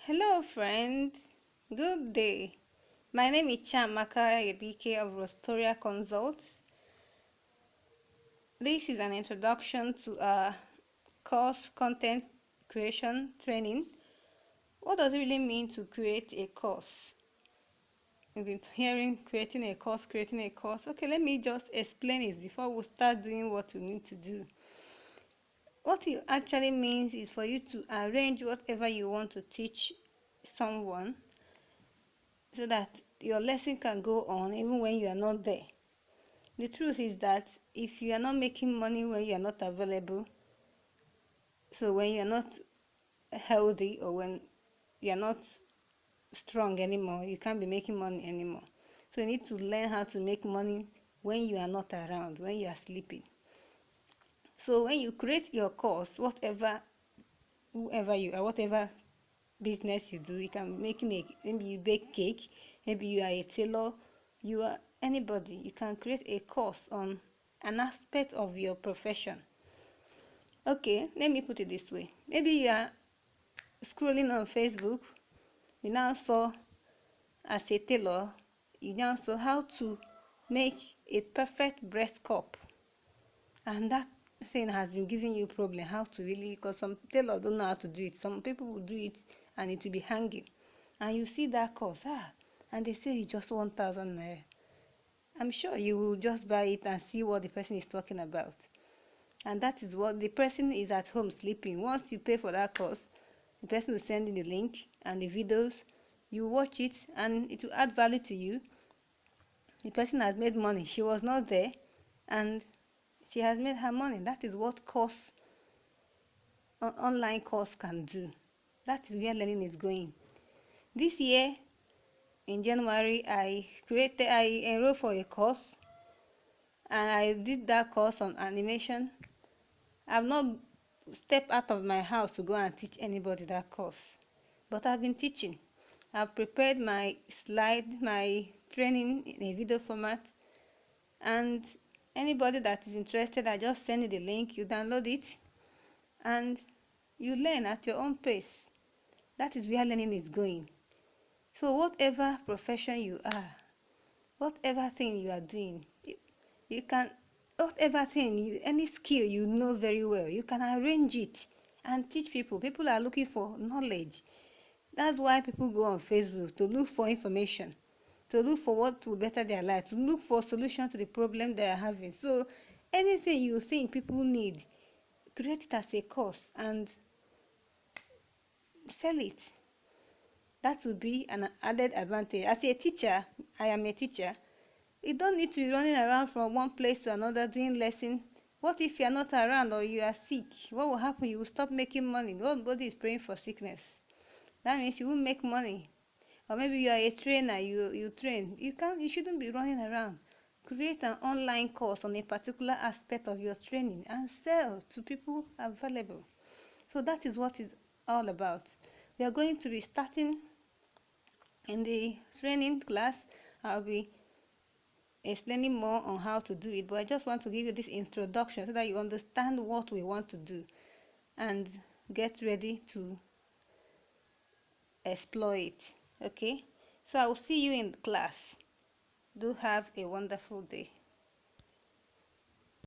Hello, friend. Good day. My name is Chamaka Ebike of Rostoria Consult. This is an introduction to our course content creation training. What does it really mean to create a course? You've been hearing creating a course. Okay, let me just explain it before we start doing what we need to do. What it actually means is for you to arrange whatever you want to teach someone so that your lesson can go on even when you are not there. The truth is that if you are not making money when you are not available, so when you are not healthy or when you are not strong anymore, you can't be making money anymore. So you need to learn how to make money when you are not around, when you are sleeping. So when you create your course, whoever you are, whatever business you do, you can make maybe you bake cake, maybe you are a tailor, you are anybody. You can create a course on an aspect of your profession. Okay, let me put it this way. Maybe you are scrolling on Facebook, you now saw, as a tailor, you now saw how to make a perfect breast cup, and that thing has been giving you problem how to really, because some tailors don't know how to do it. Some people will do it and it will be hanging, and you see that course and they say it's just 1,000 naira. I'm sure you will just buy it and see what the person is talking about. And that is what the person is at home sleeping. Once you pay for that course, the person will send you the link and the videos. You watch it and it will add value to you. The person has made money. She was not there and she has made her money. That is what online course can do. That is where learning is going. This year in January, I enrolled for a course and I did that course on animation. I've not stepped out of my house to go and teach anybody that course, but I've been teaching. I've prepared my training in a video format, and anybody that is interested, I just send you the link, you download it, and you learn at your own pace. That is where learning is going. So whatever profession you are, whatever thing you are doing, you can, any skill you know very well, you can arrange it and teach people. People are looking for knowledge. That's why people go on Facebook to look for information, to look for what will better their life, to look for solution to the problem they are having. So anything you think people need, create it as a course and sell it. That will be an added advantage. As a teacher, I am a teacher. You don't need to be running around from one place to another doing lesson. What if you are not around or you are sick? What will happen? You will stop making money. Nobody is praying for sickness. That means you won't make money. Or maybe you are a trainer, you train. You shouldn't be running around. Create an online course on a particular aspect of your training and sell to people available. So that is what it's all about. We are going to be starting in the training class. I'll be explaining more on how to do it, but I just want to give you this introduction so that you understand what we want to do and get ready to explore it. Okay, so I will see you in class. Do have a wonderful day.